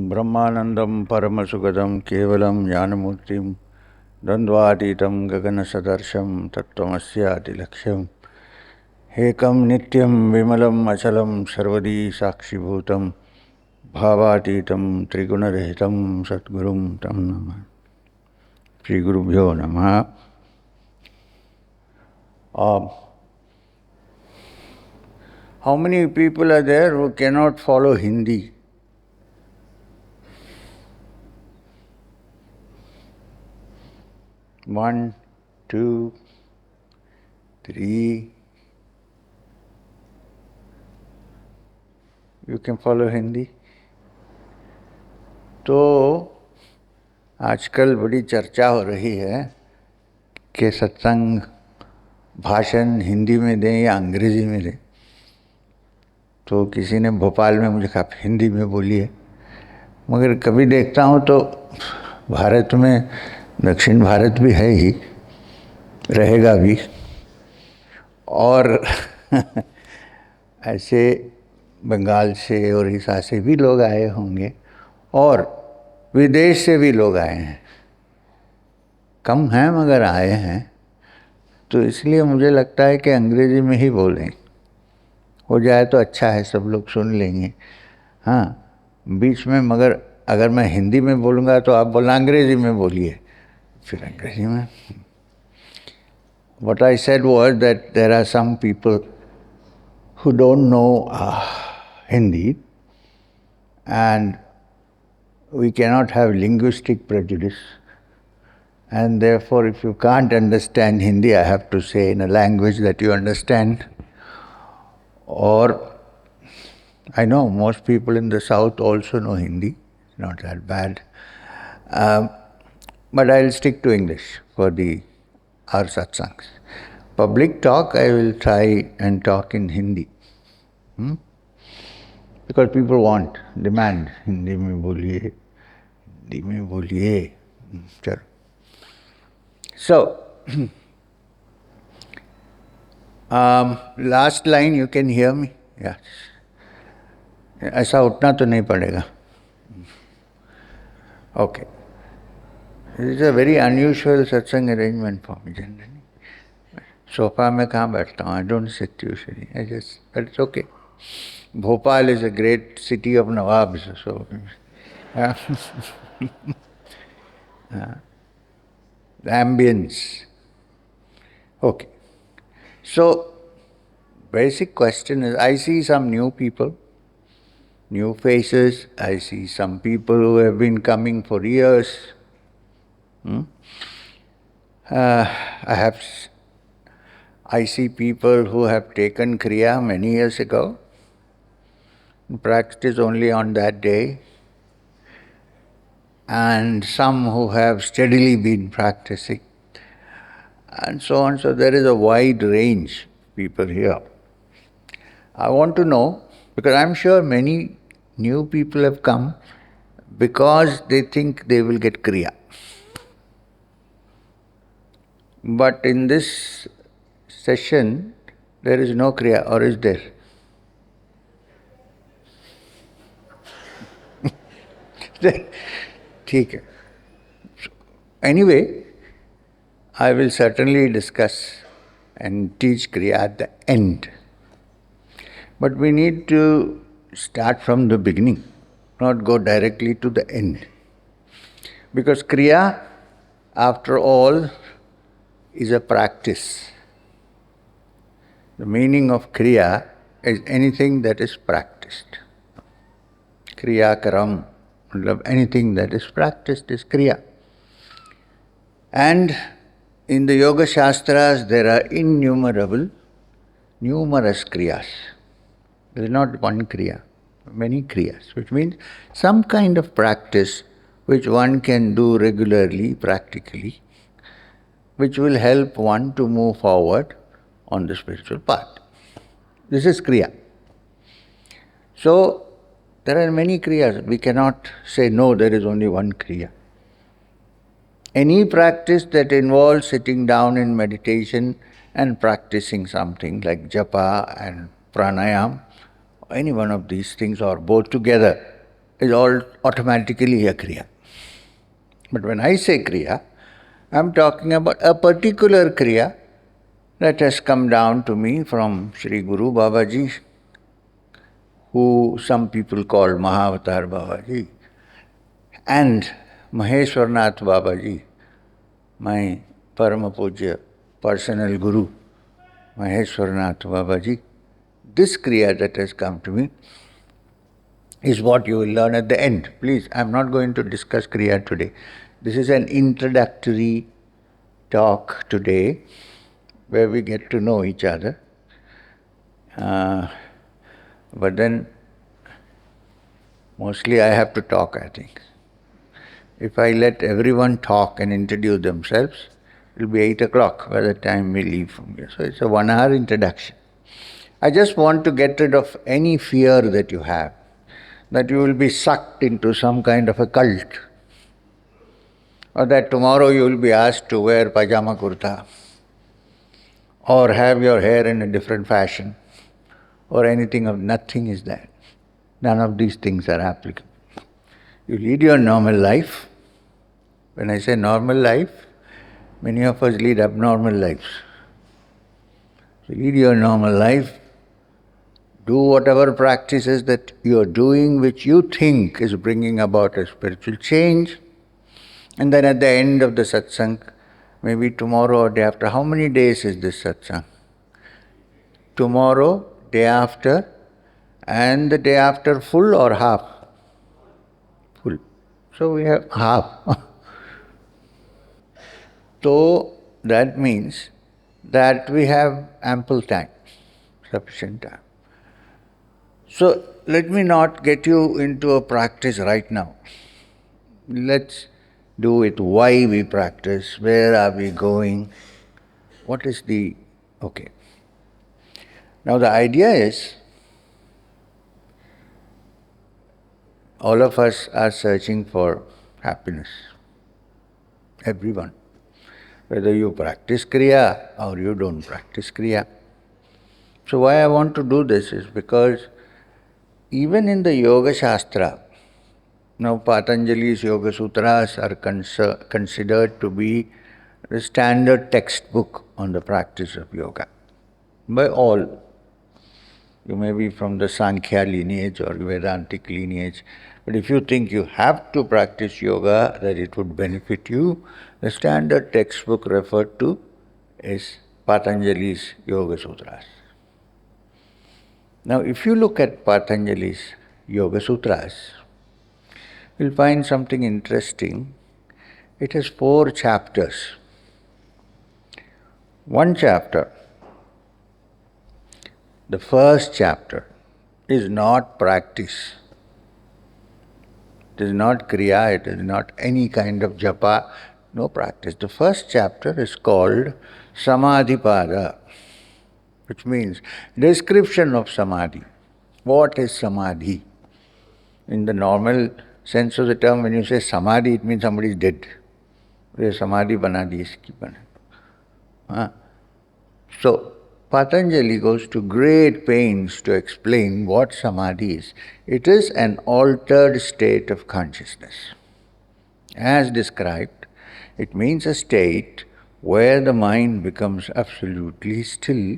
Brahmanandam Paramasugadam Kevalam Jnanamurtim Dandvatitam Gaganasadarsham Tattvamasya Laksham Ekam Nityam Vimalam Achalam Sarvadi Sakshibhutam Bhavatitam Trigunarehitam Satgurum Tam Namah. Shri Gurubhyo Namaha. How many people are there who cannot follow Hindi? One, two, three. You can follow Hindi? तो आजकल बड़ी चर्चा हो रही है कि सत्संग भाषण हिंदी में दें या अंग्रेजी में दें। तो किसी ने भोपाल में मुझे कहा हिंदी में बोलिए, मगर कभी देखता हूँ तो भारत में दक्षिण भारत भी है ही, रहेगा भी, और ऐसे बंगाल से उड़ीसा से भी लोग आए होंगे और विदेश से भी लोग आए हैं। कम हैं मगर आए हैं। तो इसलिए मुझे लगता है कि अंग्रेजी में ही बोलें, हो जाए तो अच्छा है, सब लोग सुन लेंगे। हाँ, बीच में मगर अगर मैं हिंदी में बोलूँगा तो आप बोलना अंग्रेजी में बोलिए, फिर अंग्रेजी में। What I said was that there are some people who don't know Hindi, and we cannot have linguistic prejudice, and therefore if you can't understand Hindi, I have to say in a language that you understand. Or I know most people in the south also know Hindi, it's not that bad, but I'll stick to English for our satsangs. Public talk I will try and talk in Hindi. Because people demand, Hindi mein boliye, Hindi mein boliye. Chalo. So, last line, you can hear me? Yes. ऐसा उठना तो नहीं पड़ेगा. Okay. This is a very unusual satsang arrangement for me generally. Sofa में कहाँ बैठता हूँ? I don't sit usually. But it's okay. Bhopal is a great city of Nawabs, so the ambience. Okay. So, basic question is, I see some new people, new faces. I see some people who have been coming for years. I see people who have taken Kriya many years ago, practiced only on that day, and some who have steadily been practicing, and so on. So there is a wide range of people here. I want to know, because I'm sure many new people have come because they think they will get Kriya. But in this session, there is no Kriya, or is there? ठीक है. Anyway, I will certainly discuss and teach Kriya at the end. But we need to start from the beginning, not go directly to the end. Because Kriya, after all, is a practice. The meaning of Kriya is anything that is practiced. Kriya karam, anything that is practiced is Kriya. And in the Yoga Shastras, there are numerous Kriyas. There is not one Kriya, many Kriyas, which means some kind of practice which one can do regularly, practically, which will help one to move forward on the spiritual path. This is Kriya. So, there are many Kriyas. We cannot say, no, there is only one Kriya. Any practice that involves sitting down in meditation and practicing something like japa and pranayam, any one of these things or both together is all automatically a Kriya. But when I say Kriya, I am talking about a particular Kriya that has come down to me from Sri Guru Babaji, who some people call Mahavatar Babaji, and Maheshwarnath Babaji, my Parama Puja personal Guru, Maheshwarnath Babaji. This Kriya that has come to me is what you will learn at the end. Please, I am not going to discuss Kriya today. This is an introductory talk today where we get to know each other. But then, mostly I have to talk, I think. If I let everyone talk and introduce themselves, it will be 8 o'clock by the time we leave from here. So it's a 1 hour introduction. I just want to get rid of any fear that you have, that you will be sucked into some kind of a cult, or that tomorrow you will be asked to wear pajama kurta, or have your hair in a different fashion, or anything of nothing is that. None of these things are applicable. You lead your normal life. When I say normal life, many of us lead abnormal lives. So lead your normal life, do whatever practices that you are doing which you think is bringing about a spiritual change, and then at the end of the satsang, maybe tomorrow or day after, how many days is this satsang? Tomorrow, day after, and the day after full or half? Full. So we have half. So that means that we have ample time, sufficient time. So let me not get you into a practice right now. Let's do it. Why we practice, where are we going, what is the... Okay. Now the idea is, all of us are searching for happiness. Everyone. Whether you practice Kriya or you don't practice Kriya. So why I want to do this is because even in the Yoga Shastra, now Patanjali's Yoga Sutras are considered to be the standard textbook on the practice of yoga by all. You may be from the Sankhya lineage or Vedantic lineage, but if you think you have to practice yoga, that it would benefit you, the standard textbook referred to is Patanjali's Yoga Sutras. Now, if you look at Patanjali's Yoga Sutras, you'll find something interesting. It has 4 chapters. One chapter, the first chapter, is not practice. It is not kriya, it is not any kind of japa, no practice. The first chapter is called Samadhi Pada, which means description of Samadhi. What is Samadhi? In the normal sense of the term, when you say Samadhi, it means somebody is dead. Samadhi bana di iski bana. So, Patanjali goes to great pains to explain what Samadhi is. It is an altered state of consciousness. As described, it means a state where the mind becomes absolutely still.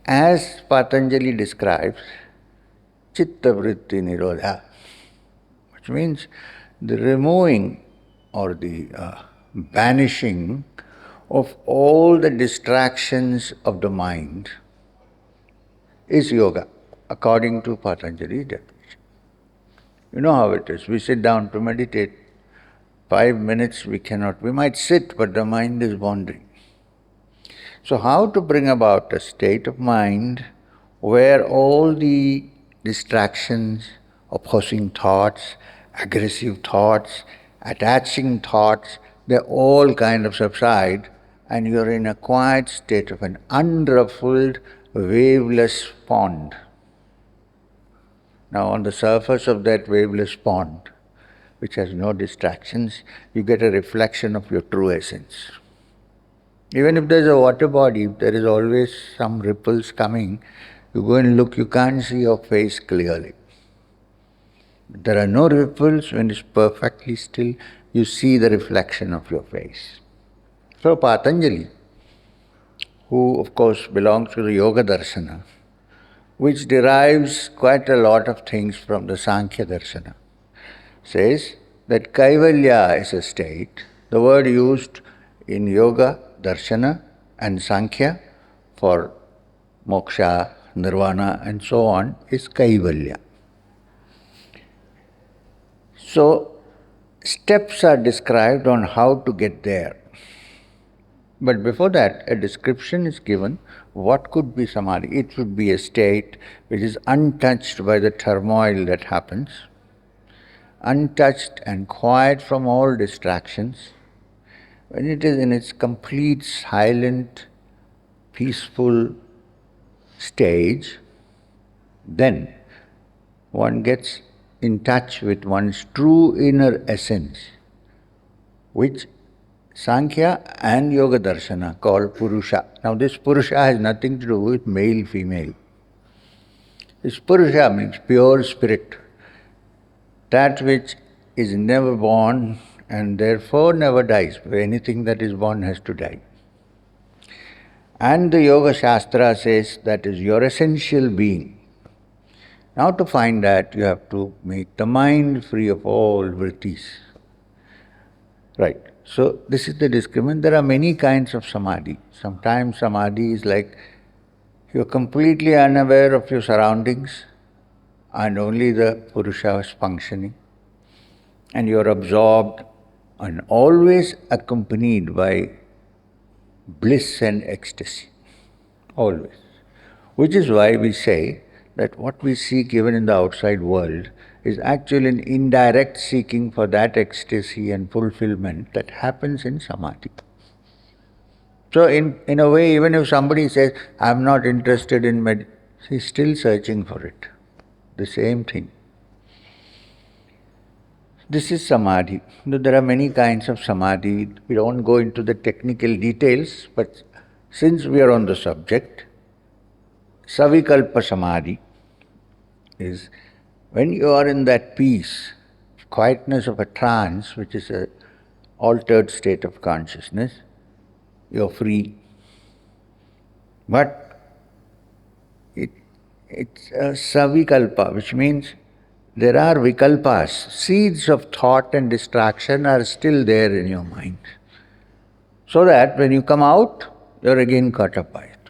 As Patanjali describes, Chitta Vritti Nirodha, which means the removing or the banishing of all the distractions of the mind is yoga, according to Patanjali's definition. You know how it is. We sit down to meditate. 5 minutes we cannot. We might sit, but the mind is wandering. So how to bring about a state of mind where all the distractions, opposing thoughts, aggressive thoughts, attaching thoughts, they all kind of subside, and you're in a quiet state of an unruffled, waveless pond. Now on the surface of that waveless pond, which has no distractions, you get a reflection of your true essence. Even if there's a water body, there is always some ripples coming. You go and look, you can't see your face clearly. There are no ripples. When it's perfectly still, you see the reflection of your face. So Patanjali, who of course belongs to the Yoga Darshana, which derives quite a lot of things from the Sankhya Darshana, says that Kaivalya is a state. The word used in Yoga, Darshana and Sankhya for moksha, nirvana and so on is Kaivalya. So, steps are described on how to get there. But before that, a description is given what could be samadhi. It should be a state which is untouched by the turmoil that happens, untouched and quiet from all distractions. When it is in its complete, silent, peaceful stage, then one gets in touch with one's true inner essence, which Sankhya and Yoga Darshana call Purusha. Now this Purusha has nothing to do with male, female. This Purusha means pure spirit, that which is never born and therefore never dies. Anything that is born has to die. And the Yoga Shastra says that is your essential being. Now to find that, you have to make the mind free of all vrittis. Right. So this is the discriminant. There are many kinds of samadhi. Sometimes samadhi is like you're completely unaware of your surroundings and only the Purusha is functioning. And you're absorbed and always accompanied by bliss and ecstasy. Always. Which is why we say that what we seek even in the outside world is actually an indirect seeking for that ecstasy and fulfillment that happens in samadhi. So in a way, even if somebody says, I'm not interested in meditation, he's still searching for it. The same thing. This is samadhi. There are many kinds of samadhi. We don't go into the technical details, but since we are on the subject, Savikalpa Samadhi is when you are in that peace, quietness of a trance, which is an altered state of consciousness, you're free. But it's a savikalpa, which means there are vikalpas. Seeds of thought and distraction are still there in your mind. So that when you come out, you're again caught up by it.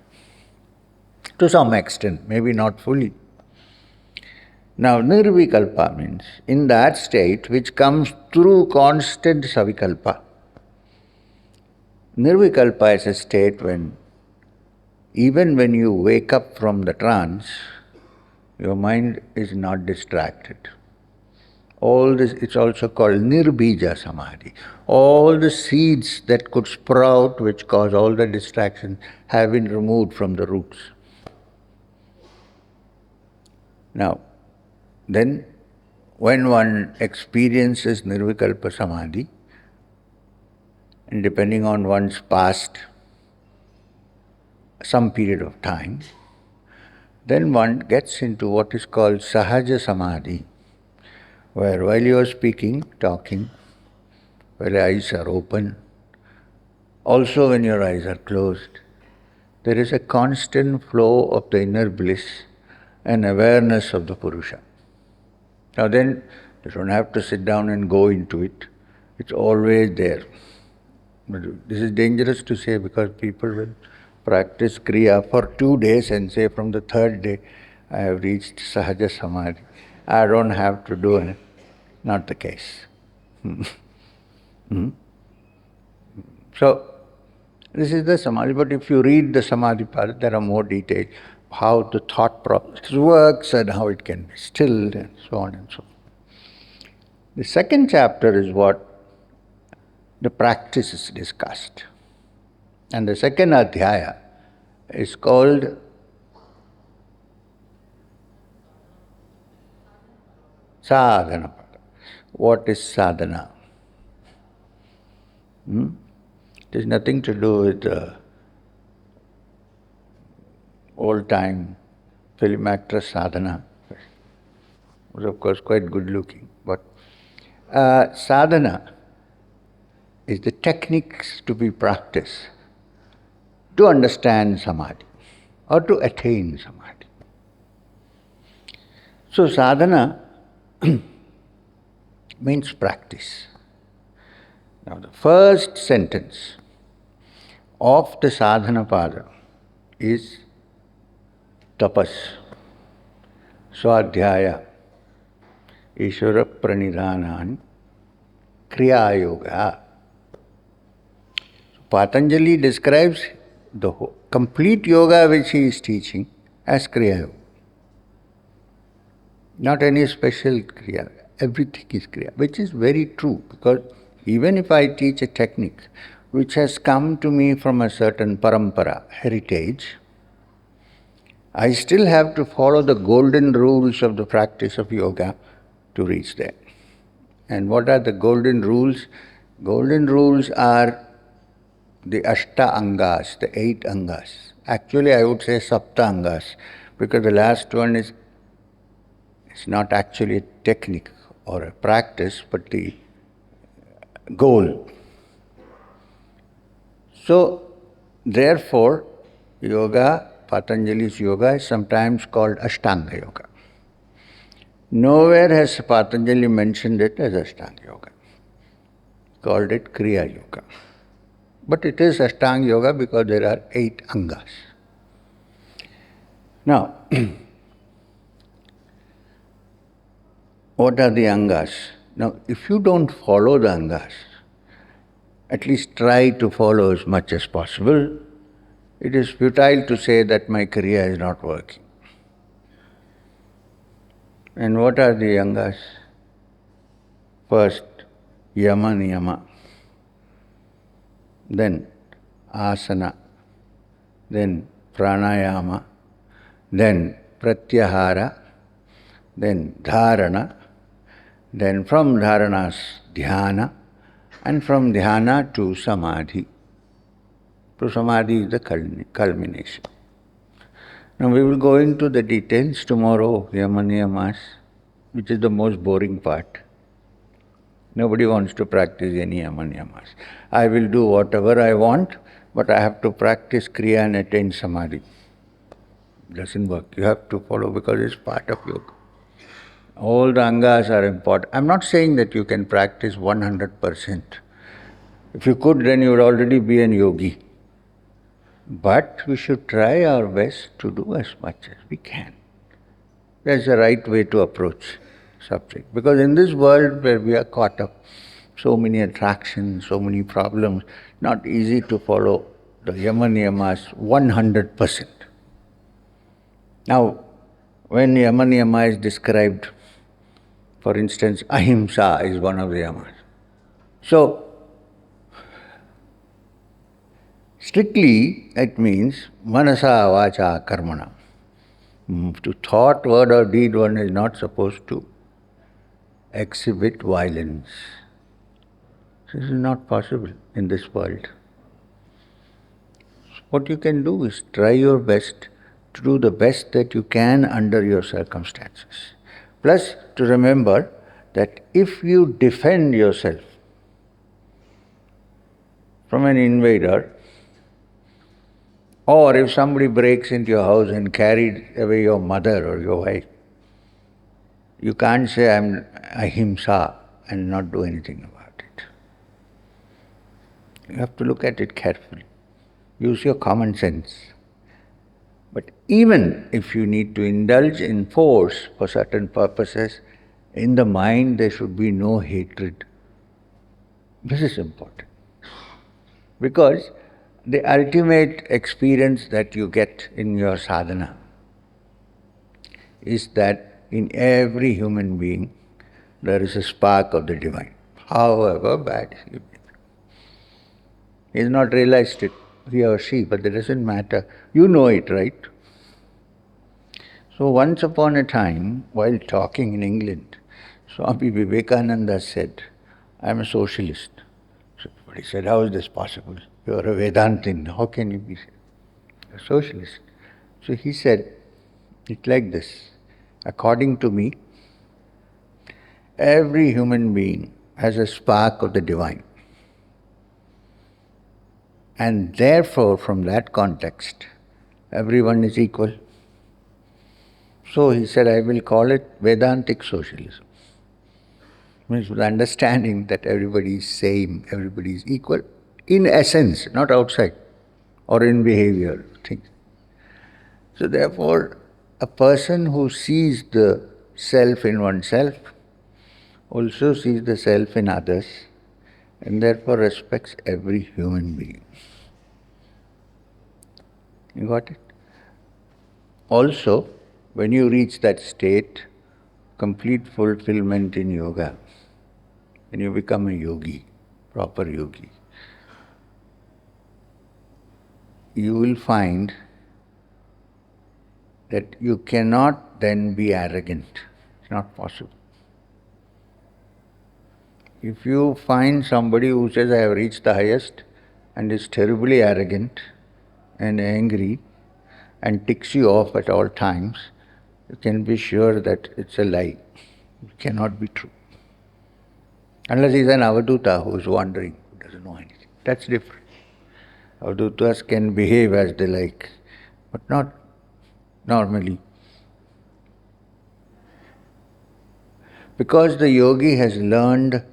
To some extent, maybe not fully. Now, Nirvikalpa means in that state which comes through constant savikalpa. Nirvikalpa is a state when, even when you wake up from the trance, your mind is not distracted. All this, it's also called Nirbija Samadhi. All the seeds that could sprout, which cause all the distractions, have been removed from the roots. Now, then, when one experiences Nirvikalpa Samadhi, and depending on one's past, some period of time, then one gets into what is called Sahaja Samadhi, where while you are speaking, talking, while your eyes are open, also when your eyes are closed, there is a constant flow of the inner bliss and awareness of the Purusha. Now then, you don't have to sit down and go into it. It's always there. But this is dangerous to say because people will practice Kriya for 2 days and say from the 3rd day, I have reached Sahaja Samadhi. I don't have to do it. Not the case. So, this is the Samadhi, but if you read the Samadhi Pada, there are more details, how the thought process works and how it can be stilled and so on and so forth. The second chapter is what the practice is discussed. And the second adhyaya is called Sadhana Pada. What is sadhana? It has nothing to do with old-time film actress sadhana. was of course quite good looking. But sadhana is the techniques to be practiced to understand samadhi or to attain samadhi. So sadhana means practice. Now the first sentence of the Sadhana Pada is tapas, swadhyaya, ishvara pranidhanan, Kriya Yoga. Patanjali describes the complete yoga which he is teaching as Kriya Yoga. Not any special Kriya, everything is Kriya, which is very true, because even if I teach a technique which has come to me from a certain parampara, heritage, I still have to follow the golden rules of the practice of yoga to reach there. And what are the golden rules? Golden rules are the Ashta Angas, the 8 Angas. Actually, I would say Sapta Angas, because the last one is it's not actually a technique or a practice, but the goal. So, therefore, yoga, Patanjali's yoga is sometimes called Ashtanga Yoga. Nowhere has Patanjali mentioned it as Ashtanga Yoga. Called it Kriya Yoga. But it is Ashtanga Yoga because there are 8 Angas. Now, what are the Angas? Now, if you don't follow the Angas, at least try to follow as much as possible, it is futile to say that my Kriya is not working. And what are the Angas? First, Yama Niyama, then Asana, then Pranayama, then Pratyahara, then Dharana, then from Dharanas Dhyana, and from Dhyana to Samadhi. So Samadhi is the culmination. Now we will go into the details tomorrow, Yama Niyamas, which is the most boring part. Nobody wants to practice any Yama Niyamas. I will do whatever I want, but I have to practice Kriya and attain Samadhi. It doesn't work. You have to follow because it's part of yoga. All the Angas are important. I'm not saying that you can practice 100%. If you could, then you would already be an yogi. But we should try our best to do as much as we can. That's the right way to approach subject. Because in this world where we are caught up, so many attractions, so many problems, not easy to follow the Yama Niyamas 100%. Now, when Yama Niyama is described, for instance, Ahimsa is one of the Yamas. So, strictly, it means manasa vacha karmana. To thought, word or deed, one is not supposed to exhibit violence. This is not possible in this world. What you can do is try your best to do the best that you can under your circumstances. Plus, to remember that if you defend yourself from an invader, or if somebody breaks into your house and carried away your mother or your wife, you can't say, I'm Ahimsa, and not do anything about it. You have to look at it carefully. Use your common sense. But even if you need to indulge in force for certain purposes, in the mind there should be no hatred. This is important. Because the ultimate experience that you get in your sadhana is that in every human being there is a spark of the divine, however bad he may be. He has not realized it, he or she, but that doesn't matter. You know it, right? So once upon a time, while talking in England, Swami Vivekananda said, I'm a socialist. So everybody said, how is this possible? You are a Vedantin, how can you be a socialist? So he said, it's like this. According to me, Every human being has a spark of the divine. And therefore, from that context, everyone is equal. So he said, I will call it Vedantic Socialism. Means with understanding that everybody is same, everybody is equal, in essence, not outside, or in behavior, things. So therefore, a person who sees the self in oneself also sees the self in others, and therefore respects every human being. You got it? Also, when you reach that state, complete fulfillment in yoga, when you become a yogi, proper yogi, you will find that you cannot then be arrogant. It's not possible. If you find somebody who says, I have reached the highest, and is terribly arrogant and angry and ticks you off at all times, you can be sure that it's a lie. It cannot be true. Unless he's an avaduta who is wandering, who doesn't know anything. That's different. Avadutas can behave as they like, but not normally. Because the yogi has learned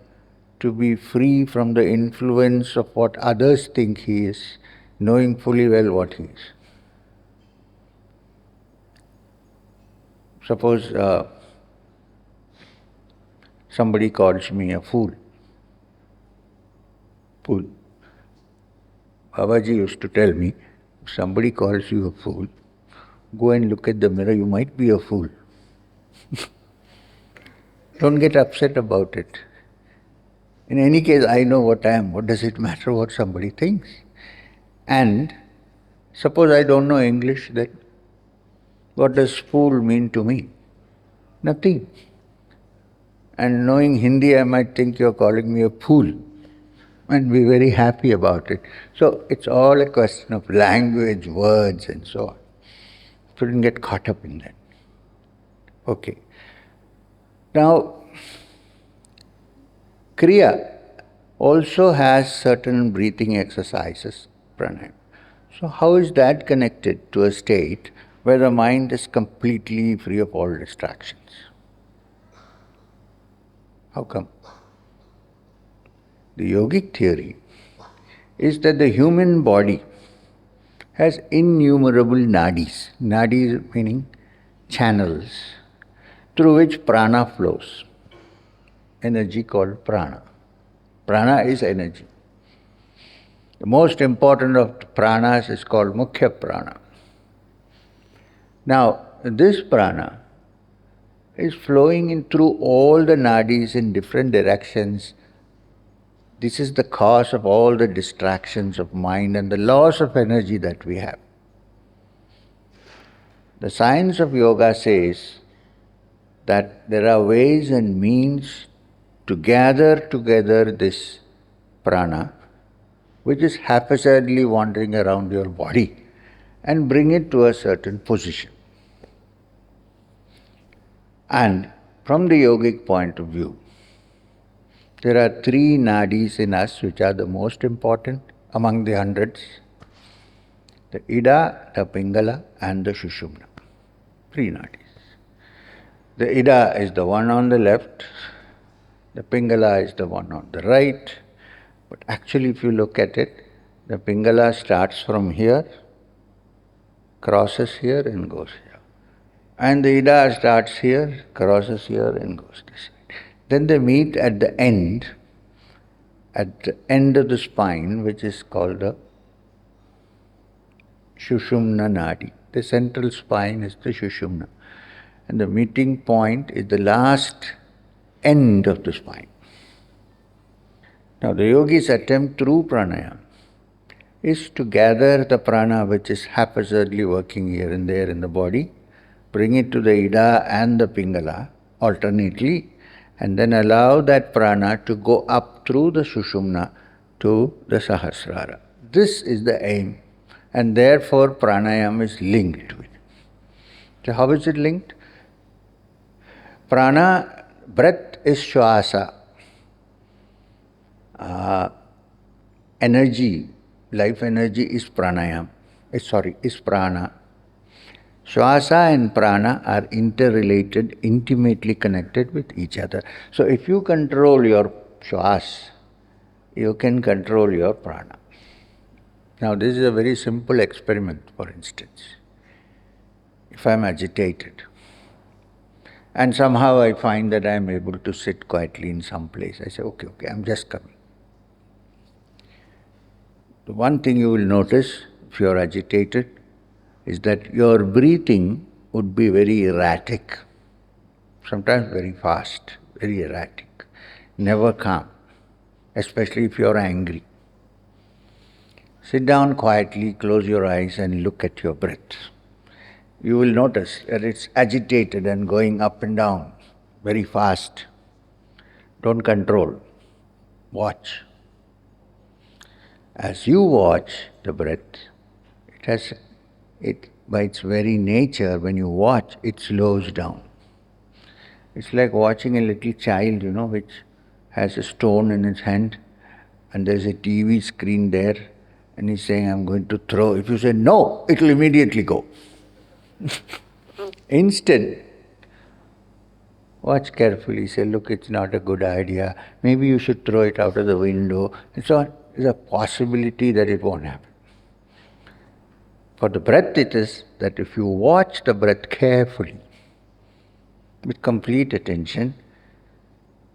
to be free from the influence of what others think he is, knowing fully well what he is. Suppose somebody calls me a fool. Fool. Babaji used to tell me, if somebody calls you a fool, go and look at the mirror, you might be a fool. Don't get upset about it. In any case, I know what I am. What does it matter what somebody thinks? And suppose I don't know English, then what does fool mean to me? Nothing. And knowing Hindi, I might think you're calling me a fool and be very happy about it. So it's all a question of language, words, and so on. Shouldn't get caught up in that. Okay. Now, Kriya also has certain breathing exercises, pranayam. So how is that connected to a state where the mind is completely free of all distractions? How come? The yogic theory is that the human body has innumerable nadis. Nadis meaning channels through which prana flows. Energy called prana. Prana is energy. The most important of the pranas is called mukhya prana. Now, this prana is flowing in through all the nadis in different directions. This is the cause of all the distractions of mind and the loss of energy that we have. The science of yoga says that there are ways and means to gather together this prana, which is haphazardly wandering around your body, and bring it to a certain position. And from the yogic point of view, there are three nadis in us which are the most important among the hundreds: the Ida, the Pingala, and the Shushumna. Three nadis. The Ida is the one on the left, the Pingala is the one on the right, but actually if you look at it, the Pingala starts from here, crosses here and goes here. And the Ida starts here, crosses here and goes this side. Then they meet at the end of the spine, which is called the Shushumna Nadi. The central spine is the Shushumna. And the meeting point is the last end of the spine. Now the yogi's attempt through pranayam is to gather the prana which is haphazardly working here and there in the body, bring it to the Ida and the Pingala alternately, and then allow that prana to go up through the Shushumna to the Sahasrara. This is the aim, and therefore pranayam is linked to it. So how is it linked? Prana, breath is Shwasa. Energy, life energy is Pranayam. Is Prana. Shwasa and Prana are interrelated, intimately connected with each other. So if you control your Shwas, you can control your Prana. Now this is a very simple experiment, for instance. If I am agitated, and somehow I find that I am able to sit quietly in some place, I say, okay, I'm just coming. The one thing you will notice, if you are agitated, is that your breathing would be very erratic, sometimes very fast, very erratic, never calm, especially if you are angry. Sit down quietly, close your eyes and look at your breath. You will notice that it's agitated and going up and down very fast. Don't control. Watch. As you watch the breath, by its very nature, when you watch, it slows down. It's like watching a little child, which has a stone in his hand and there's a TV screen there and he's saying, I'm going to throw. If you say no, it will immediately go. Instead, watch carefully, say, look, it's not a good idea. Maybe you should throw it out of the window. And so on. There's a possibility that it won't happen. For the breath, it is that if you watch the breath carefully, with complete attention,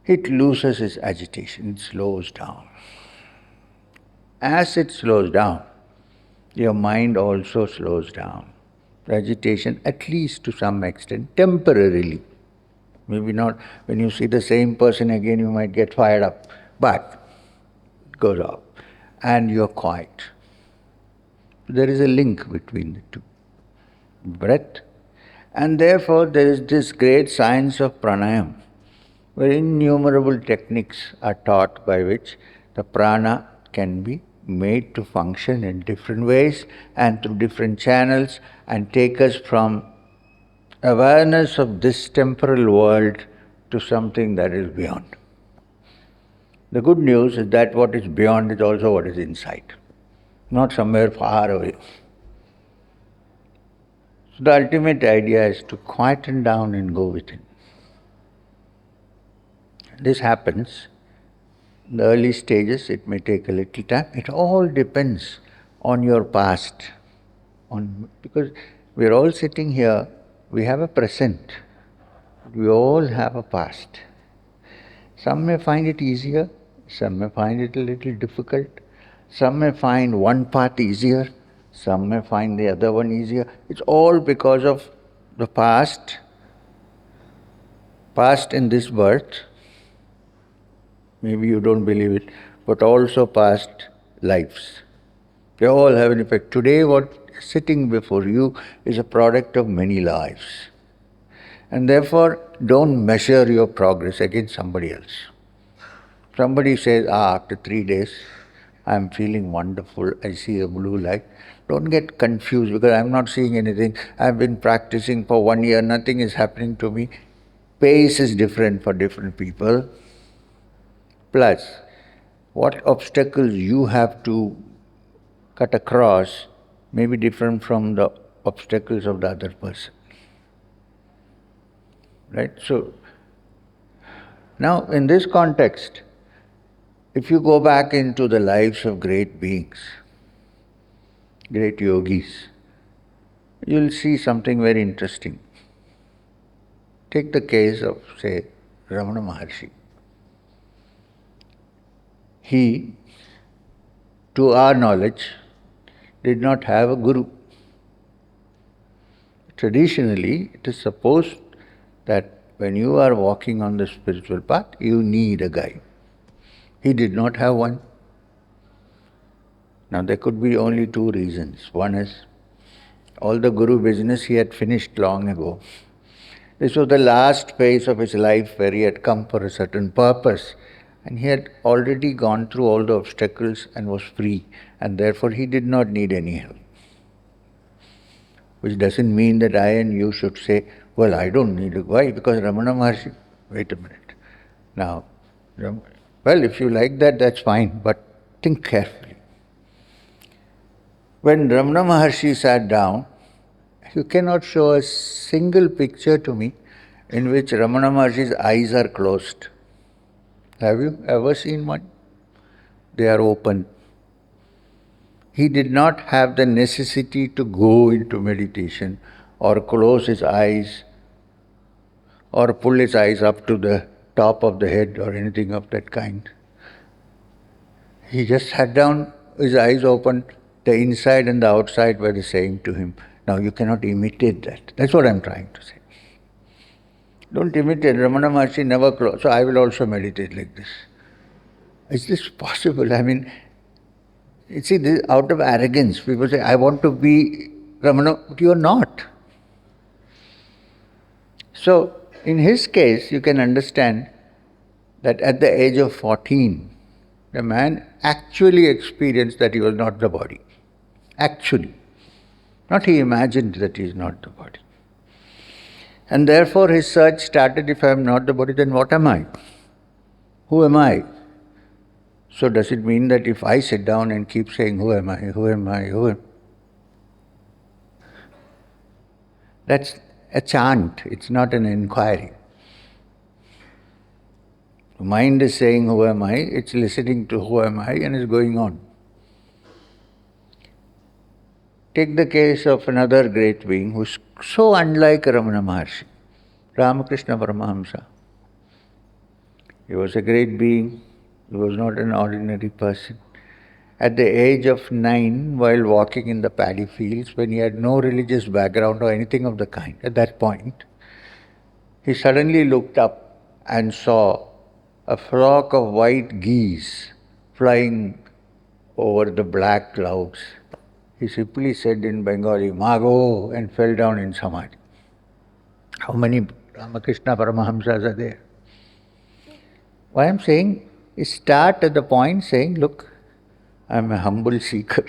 it loses its agitation, it slows down. As it slows down, your mind also slows down. The agitation, at least to some extent, temporarily. Maybe not when you see the same person again, you might get fired up, but it goes off. And you're quiet. There is a link between the two. Breath. And therefore there is this great science of Pranayam, where innumerable techniques are taught by which the prana can be made to function in different ways and through different channels and take us from awareness of this temporal world to something that is beyond. The good news is that what is beyond is also what is inside, not somewhere far away. So the ultimate idea is to quieten down and go within. This happens in the early stages, it may take a little time. It all depends on your past. Because we are all sitting here, we have a present. We all have a past. Some may find it easier, some may find it a little difficult. Some may find one path easier, some may find the other one easier. It's all because of the past in this birth. Maybe you don't believe it, but also past lives. They all have an effect. Today what is sitting before you is a product of many lives. And therefore, don't measure your progress against somebody else. Somebody says, after 3 days, I'm feeling wonderful, I see a blue light. Don't get confused because I'm not seeing anything. I've been practicing for 1 year, nothing is happening to me. Pace is different for different people. Plus, what obstacles you have to cut across may be different from the obstacles of the other person. Right? So, now in this context, if you go back into the lives of great beings, great yogis, you'll see something very interesting. Take the case of, say, Ramana Maharshi. He, to our knowledge, did not have a guru. Traditionally, it is supposed that when you are walking on the spiritual path, you need a guide. He did not have one. Now there could be only two reasons. One is, all the guru business he had finished long ago. This was the last phase of his life where he had come for a certain purpose. And he had already gone through all the obstacles and was free. And therefore he did not need any help. Which doesn't mean that I and you should say, well, I don't need a guide because Ramana Maharshi. Wait a minute. Now, well, if you like that, that's fine, but think carefully. When Ramana Maharshi sat down, you cannot show a single picture to me in which Ramana Maharshi's eyes are closed. Have you ever seen one? They are open. He did not have the necessity to go into meditation or close his eyes or pull his eyes up to the top of the head or anything of that kind. He just sat down, his eyes open, the inside and the outside were the same to him. Now you cannot imitate that. That's what I'm trying to say. Don't imitate. Ramana Maharshi never closed. So I will also meditate like this. Is this possible? I mean, you see, this, out of arrogance, people say, I want to be Ramana, but you are not. So, in his case, you can understand that at the age of 14, the man actually experienced that he was not the body. Actually. Not he imagined that he is not the body. And therefore his search started, if I am not the body, then what am I? Who am I? So does it mean that if I sit down and keep saying, who am I, who am I, who am I? That's a chant, it's not an inquiry. The mind is saying, who am I? It's listening to who am I and is going on. Take the case of another great being who is so unlike Ramana Maharshi, Ramakrishna Paramahamsa. He was a great being, he was not an ordinary person. At the age of 9, while walking in the paddy fields, when he had no religious background or anything of the kind, at that point, he suddenly looked up and saw a flock of white geese flying over the black clouds. He simply said in Bengali, Mago, and fell down in Samadhi. How many Ramakrishna Paramahamsas are there? What I am saying is start at the point saying, look, I am a humble seeker.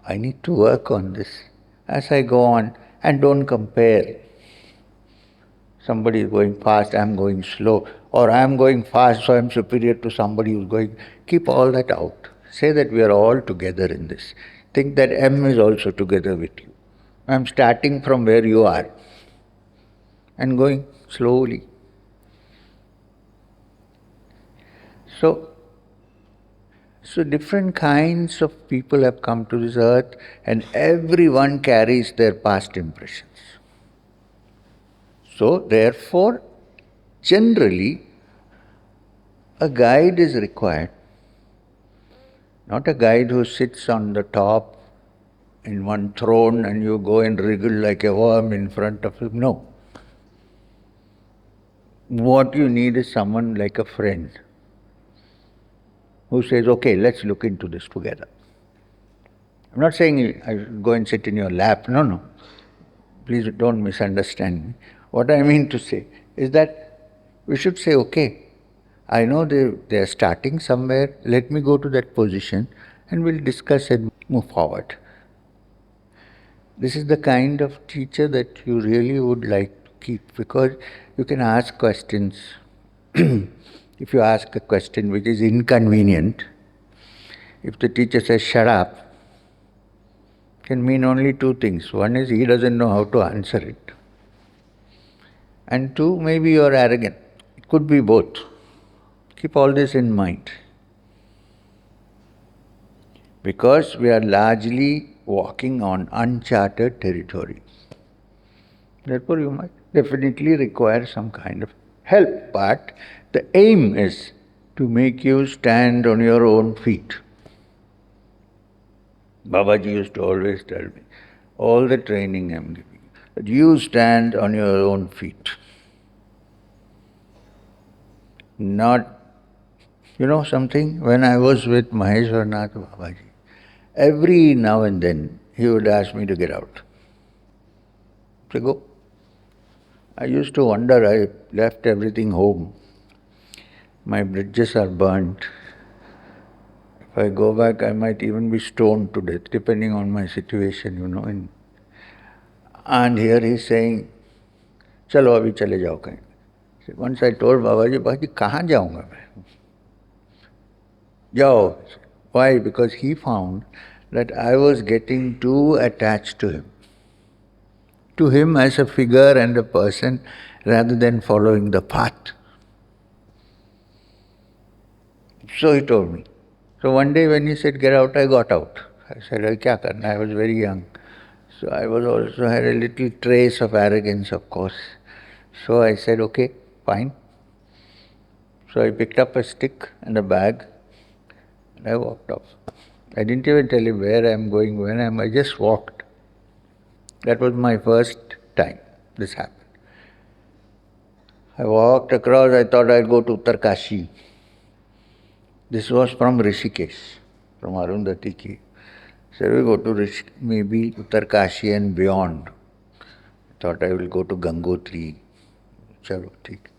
I need to work on this. As I go on, and don't compare. Somebody is going fast, I am going slow. Or I am going fast, so I am superior to somebody who is going. Keep all that out. Say that we are all together in this. Think that M is also together with you. I am starting from where you are and going slowly. So different kinds of people have come to this earth and everyone carries their past impressions. So therefore, generally, a guide is required. Not a guide who sits on the top in one throne and you go and wriggle like a worm in front of him. No. What you need is someone like a friend who says, okay, let's look into this together. I'm not saying I should go and sit in your lap. No. Please don't misunderstand me. What I mean to say is that we should say, okay, I know they are starting somewhere, let me go to that position and we'll discuss and move forward. This is the kind of teacher that you really would like to keep, because you can ask questions. If you ask a question which is inconvenient, if the teacher says, shut up, can mean only two things. One is he doesn't know how to answer it. And two, maybe you are arrogant. It could be both. Keep all this in mind. Because we are largely walking on uncharted territory. Therefore, you might definitely require some kind of help. But the aim is to make you stand on your own feet. Babaji used to always tell me, all the training I am giving, that you stand on your own feet. Not, you know something, when I was with Maheshwarnath Babaji, every now and then he would ask me to get out. So go. I used to wonder, I left everything home. My bridges are burnt. If I go back, I might even be stoned to death, depending on my situation, you know. And here he's saying, chalo abhi chale jao kahin. Once I told Babaji, Babaji, kahan jaunga main? Jao. Why? Because he found that I was getting too attached to him as a figure and a person rather than following the path. So he told me. So one day when he said, get out, I got out. I said, kya karna? I was very young. So I was also had a little trace of arrogance, of course. So I said, okay, fine. So I picked up a stick and a bag and I walked off. I didn't even tell him where I am going, when I just walked. That was my first time this happened. I walked across, I thought I'd go to Uttarkashi. This was from Rishikesh, from Arundhati Ki. Said we go to maybe Uttarkashi and beyond. Thought I will go to Gangotri. Chalo, theek.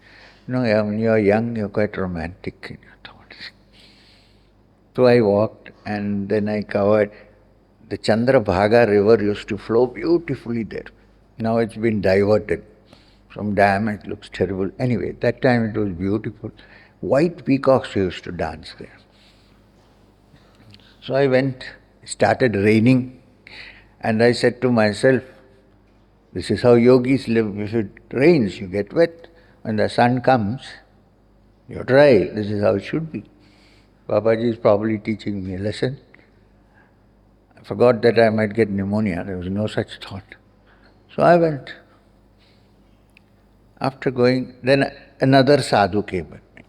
When you are young, you are quite romantic in your thoughts. So I walked and then I covered. The Chandrabhaga river used to flow beautifully there. Now it's been diverted. Some dam, it looks terrible. Anyway, that time it was beautiful. White peacocks used to dance there. So I went, it started raining, and I said to myself, this is how yogis live. If it rains, you get wet. When the sun comes, you're dry. This is how it should be. Babaji is probably teaching me a lesson. I forgot that I might get pneumonia. There was no such thought. So I went. After going, then another sadhu came with me.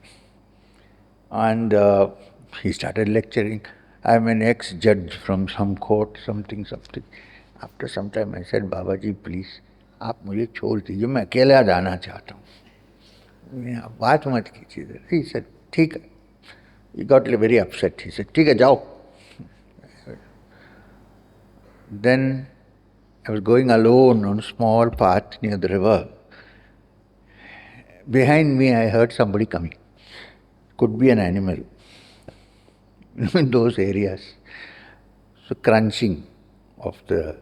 And he started lecturing. I'm an ex-judge from some court, something. After some time I said, Babaji, please, आप मुझे छोड़ दीजिए, मैं अकेला जाना चाहता हूँ, आप बात मत कीजिए. He said, ठीक है. He got very upset. He said, ठीक है, जाओ. Then I was going alone on a small path near the river. Behind me I heard somebody coming. Could be an animal. In those areas. So crunching of the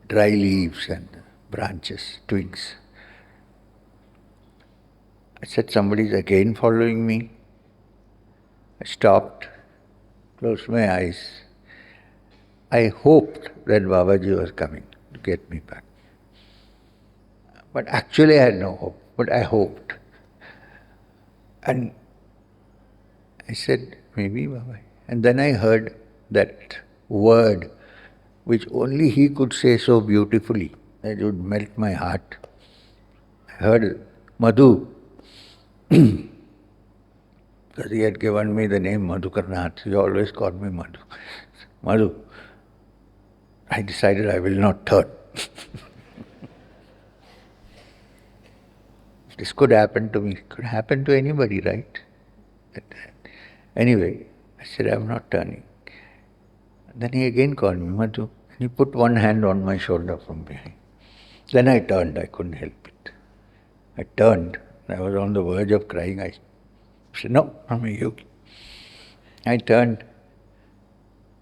dry leaves and branches, twigs. I said, somebody is again following me. I stopped, closed my eyes. I hoped that Babaji was coming to get me back. But actually I had no hope, but I hoped. And I said, maybe Babaji. And then I heard that word which only he could say so beautifully that it would melt my heart. I heard Madhu, because he had given me the name Madhukarnath. He always called me Madhu. Madhu. I decided I will not turn. This could happen to me. It could happen to anybody, right? Anyway, I said, I'm not turning. Then he again called me, Madhu. And he put one hand on my shoulder from behind. Then I turned. I couldn't help it. I turned. I was on the verge of crying. I said, no, I'm a yogi. I turned.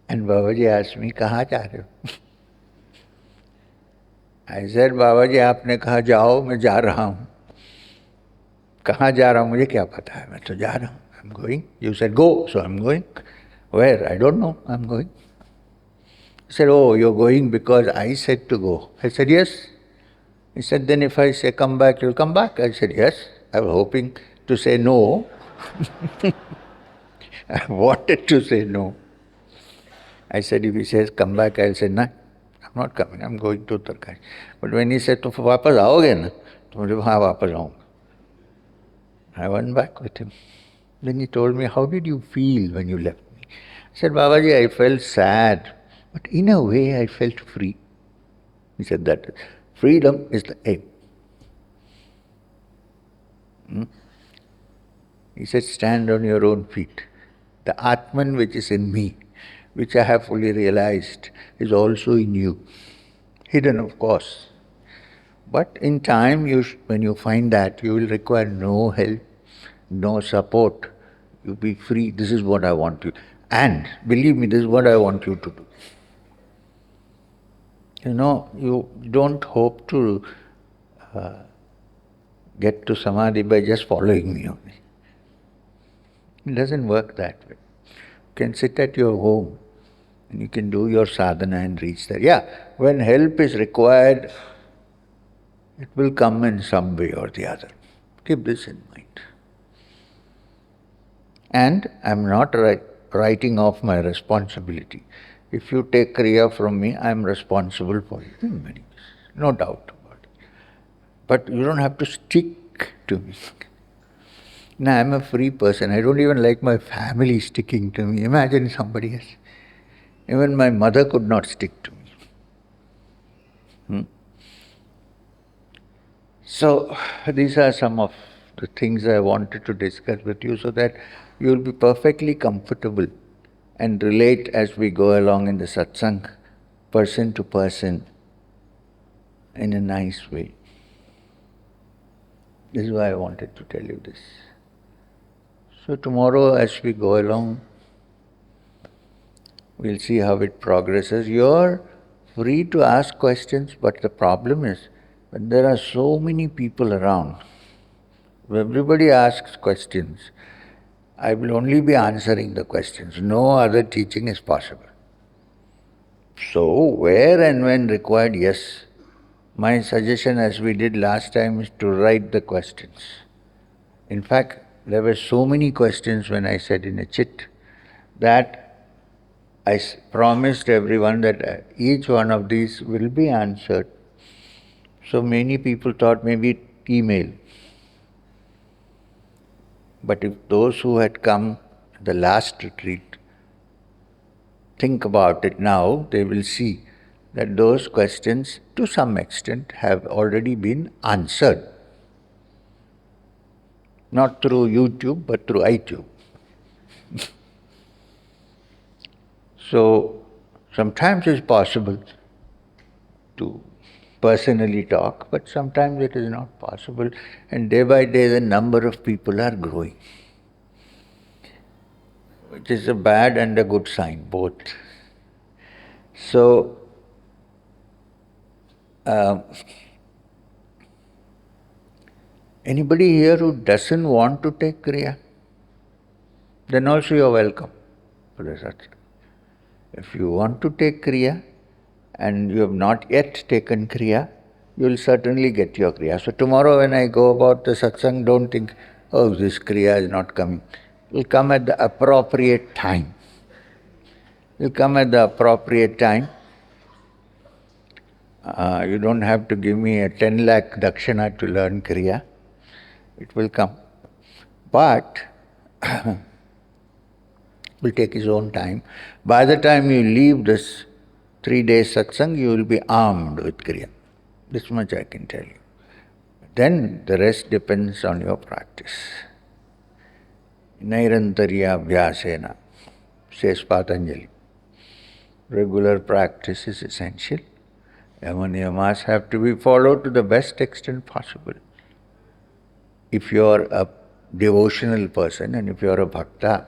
And Babaji asked me, kahan ja rahe ho? I said, Babaji, आपने कहा जाओ, मैं जा रहा हूँ. कहाँ जा रहा हूँ मुझे क्या पता है, मैं तो जा रहा हूँ. I'm going. You said go, so I'm going. Where? I don't know. I'm going. He said, oh, you're going because I said to go. I said, yes. He said, then if I say come back, you'll come back. I said, yes. I was hoping to say no. I wanted to say no. I said, if he says come back, I'll say, no, I'm not coming. I'm going to Uttarkashi. But when he said, तुम वापस आओगे ना, तो मुझे हाँ वापस आऊँगा. I went back with him. Then he told me, how did you feel when you left me? I said, Babaji, I felt sad, but in a way I felt free. He said that freedom is the aim. He said, stand on your own feet. The Atman which is in me, which I have fully realized, is also in you. Hidden, of course. But in time, when you find that, you will require no help, no support. You'll be free. This is what I want you. And believe me, this is what I want you to do. You don't hope to get to Samadhi by just following me only. It doesn't work that way. You can sit at your home and you can do your sadhana and reach there. Yeah, when help is required, it will come in some way or the other. Keep this in mind. And I'm not writing off my responsibility. If you take Kriya from me, I'm responsible for it in many ways. No doubt about it. But you don't have to stick to me. Now, I'm a free person. I don't even like my family sticking to me. Imagine somebody else. Even my mother could not stick to me. So, these are some of the things I wanted to discuss with you so that you will be perfectly comfortable and relate as we go along in the satsang, person to person, in a nice way. This is why I wanted to tell you this. So tomorrow as we go along, we'll see how it progresses. You're free to ask questions, but the problem is, when there are so many people around, if everybody asks questions, I will only be answering the questions. No other teaching is possible. So, where and when required, yes. My suggestion, as we did last time, is to write the questions. In fact, there were so many questions when I said in a chit that I promised everyone that each one of these will be answered. So many people thought maybe email. But if those who had come the last retreat think about it now, they will see that those questions to some extent have already been answered. Not through YouTube, but through iTunes. So, sometimes it's possible to personally talk, but sometimes it is not possible. And day by day the number of people are growing, which is a bad and a good sign, both. So, anybody here who doesn't want to take Kriya, then also you're welcome for the satsang. If you want to take Kriya and you have not yet taken Kriya, you will certainly get your Kriya. So tomorrow when I go about the satsang, don't think, oh, this Kriya is not coming. It will come at the appropriate time. It will come at the appropriate time. You don't have to give me a 10 lakh Darshana to learn Kriya. It will come. But it will take its own time. By the time you leave this 3-day satsang, you will be armed with Kriya. This much I can tell you. Then the rest depends on your practice. Nairantarya Abhyasena, says Patanjali. Regular practice is essential. Yama Niyamas have to be followed to the best extent possible. If you are a devotional person and if you are a bhakta,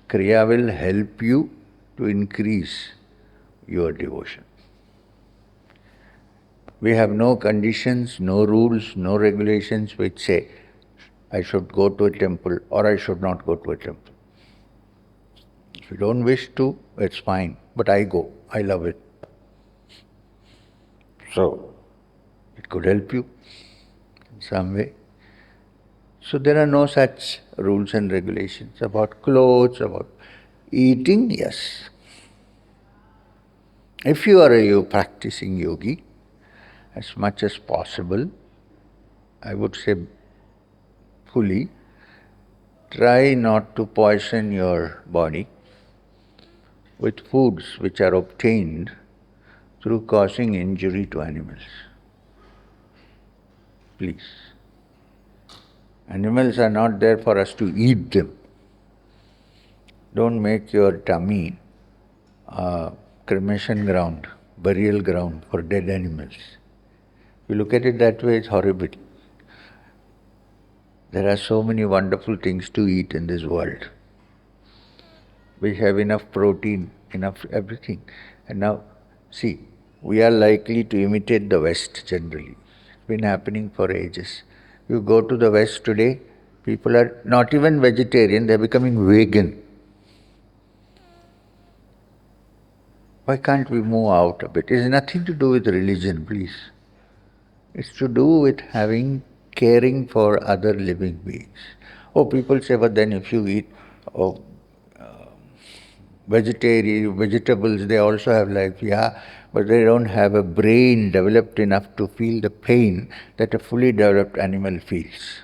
Kriya will help you to increase your devotion. We have no conditions, no rules, no regulations which say, I should go to a temple or I should not go to a temple. If you don't wish to, it's fine, but I go, I love it. So, it could help you in some way. So there are no such rules and regulations about clothes, about eating, yes. If you are a practicing yogi, as much as possible, I would say fully, try not to poison your body with foods which are obtained through causing injury to animals. Please. Animals are not there for us to eat them. Don't make your tummy a cremation ground, burial ground for dead animals. If you look at it that way, it's horrible. There are so many wonderful things to eat in this world. We have enough protein, enough everything. And now, see, we are likely to imitate the West generally. It's been happening for ages. You go to the West today, people are not even vegetarian, they're becoming vegan. Why can't we move out a bit? It has nothing to do with religion, please. It's to do with caring for other living beings. Oh, people say, but then if you eat oh, vegetables, they also have life. Yeah, but they don't have a brain developed enough to feel the pain that a fully developed animal feels.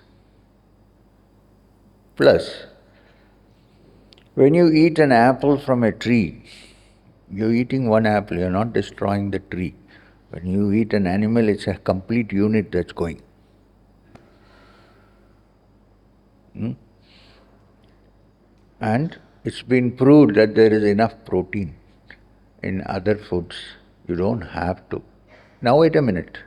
Plus, when you eat an apple from a tree, you're eating one apple, you're not destroying the tree. When you eat an animal, it's a complete unit that's going. And it's been proved that there is enough protein in other foods. You don't have to. Now wait a minute.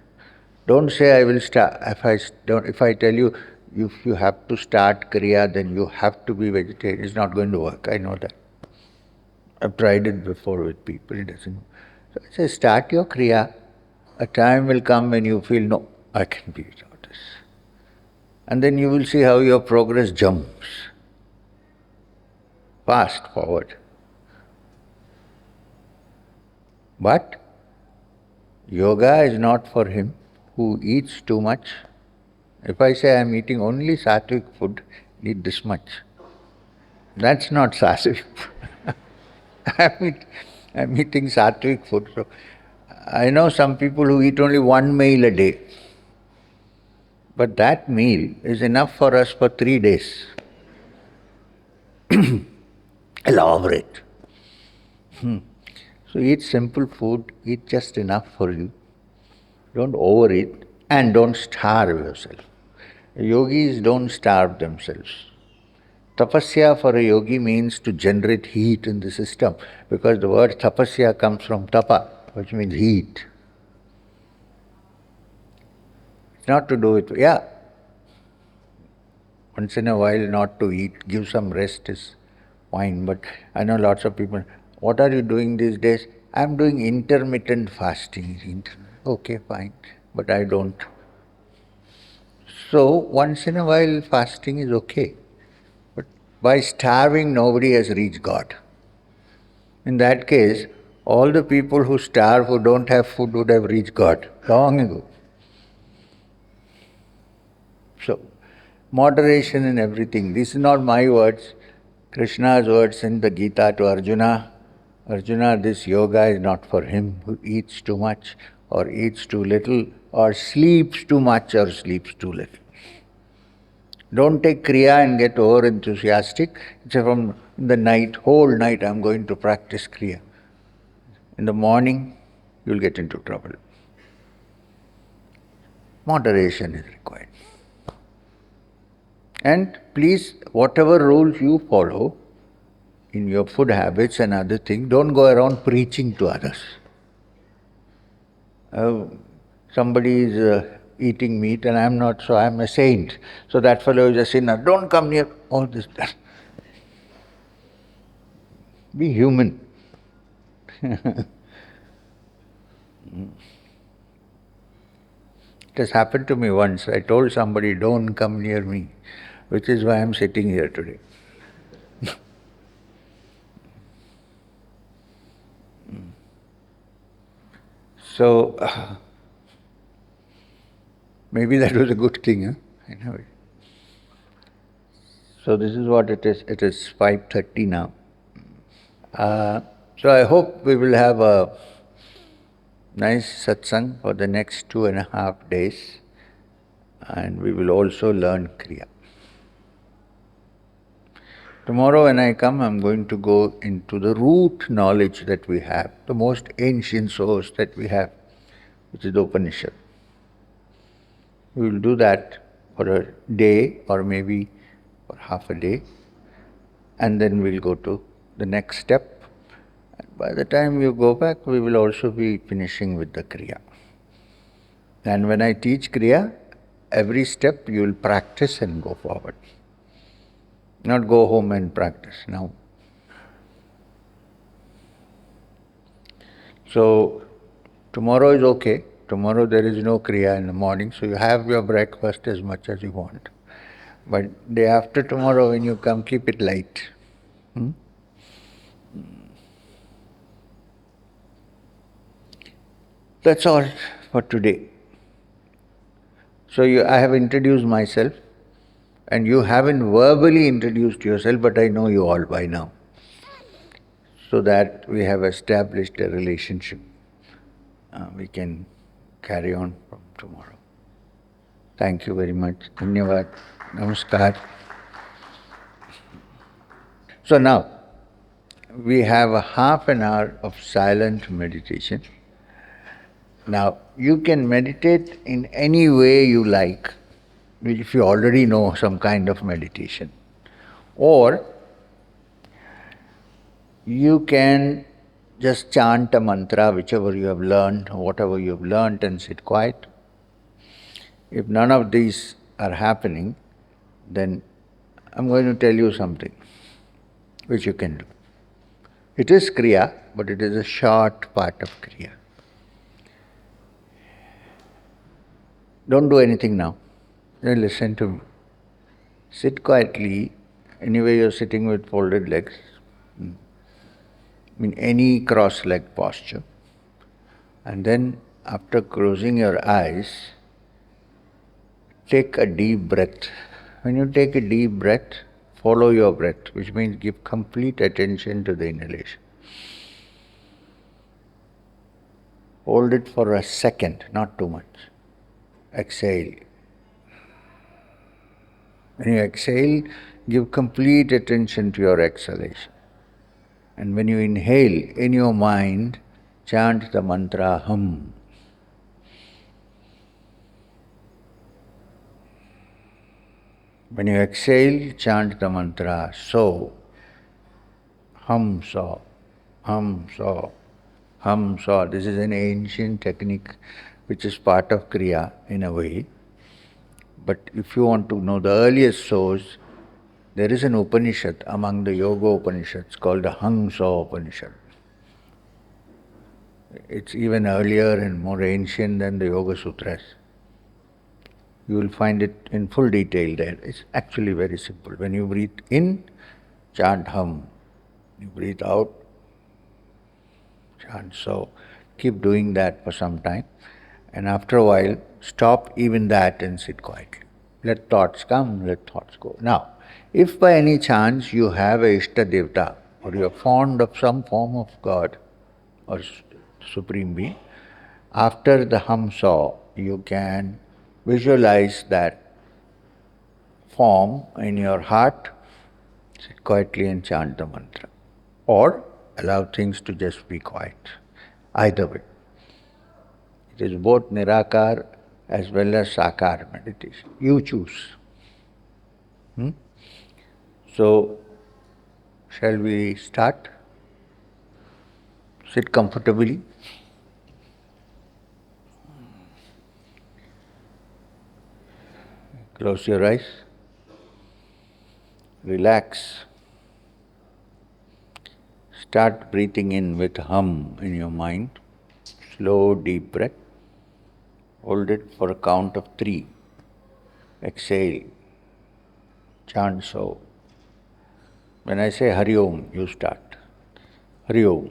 Don't say I will start. If I tell you if you have to start Kriya, then you have to be vegetarian. It's not going to work. I know that. I've tried it before with people. It doesn't. So I say start your Kriya. A time will come when you feel no, I can be without this. And then you will see how your progress jumps. Fast forward. But yoga is not for him who eats too much. If I say I'm eating only sattvic food, eat this much. That's not sattvic. I'm eating sattvic food. So I know some people who eat only one meal a day. But that meal is enough for us for 3 days. Elaborate. So eat simple food, eat just enough for you. Don't overeat and don't starve yourself. Yogis don't starve themselves. Tapasya for a yogi means to generate heat in the system, because the word tapasya comes from tapa, which means heat. It's not to do with, once in a while not to eat, give some rest is fine, but I know lots of people, what are you doing these days? I'm doing intermittent fasting. Okay, fine, but I don't. So, once in a while fasting is okay. But by starving, nobody has reached God. In that case, all the people who starve, who don't have food, would have reached God long ago. So, moderation in everything. This is not my words. Krishna's words in the Gita to Arjuna. Arjuna, this yoga is not for him who eats too much or eats too little or sleeps too much or sleeps too little. Don't take Kriya and get over enthusiastic. It's from the night, whole night I'm going to practice Kriya. In the morning, you'll get into trouble. Moderation is required. And please, whatever rules you follow in your food habits and other things, don't go around preaching to others. Somebody is eating meat and I'm not, so I'm a saint. So that fellow is a sinner. Don't come near all this. Be human. It has happened to me once. I told somebody, don't come near me, which is why I'm sitting here today. So, maybe that was a good thing, huh? I know it. So this is what it is. It is 5:30 now. So I hope we will have a nice satsang for the next 2.5 days, and we will also learn Kriya. Tomorrow when I come, I'm going to go into the root knowledge that we have, the most ancient source that we have, which is the Upanishad. We will do that for a day or maybe for half a day, and then we'll go to the next step. And by the time you go back, we will also be finishing with the Kriya. And when I teach Kriya, every step you will practice and go forward. Not go home and practice now. So, tomorrow is okay. tomorrow there is no Kriya in the morning, so you have your breakfast as much as you want. But day after tomorrow when you come, keep it light. That's all for today. So I have introduced myself, and you haven't verbally introduced yourself, but I know you all by now. So that we have established a relationship. We can carry on from tomorrow. Thank you very much. Dhanyavad. Namaskar. So now, we have a half an hour of silent meditation. Now, you can meditate in any way you like, if you already know some kind of meditation. Or you can just chant a mantra, whichever you have learned, whatever you have learned, and sit quiet. If none of these are happening, then I'm going to tell you something which you can do. It is Kriya, but it is a short part of Kriya. Don't do anything now. Just listen to me. Sit quietly. Anyway, you're sitting with folded legs. In any cross-leg posture. And then, after closing your eyes, take a deep breath. When you take a deep breath, follow your breath, which means give complete attention to the inhalation. Hold it for a second, not too much. Exhale. When you exhale, give complete attention to your exhalation. And when you inhale, in your mind, chant the mantra Hum. When you exhale, chant the mantra So. Hum-Sau, Hum-Sau, Hum-Sau. This is an ancient technique which is part of Kriya in a way. But if you want to know the earliest source, there is an Upanishad among the Yoga Upanishads called the Hum-Sau Upanishad. It's even earlier and more ancient than the Yoga Sutras. You will find it in full detail there. It's actually very simple. When you breathe in, chant Hum. You breathe out, chant So. Keep doing that for some time. And after a while, stop even that and sit quietly. Let thoughts come, let thoughts go. Now, if by any chance you have a Ishta Devta, or you are fond of some form of God or Supreme Being, after the Hum-Sau, you can visualize that form in your heart, sit quietly and chant the mantra. Or allow things to just be quiet. Either way. It is both Nirakar as well as Sakar meditation. You choose. So, shall we start? Sit comfortably. Close your eyes. Relax. Start breathing in with hum in your mind. Slow, deep breath. Hold it for a count of 3. Exhale. Chant So. When I say Hari Om, you start. Hari Om.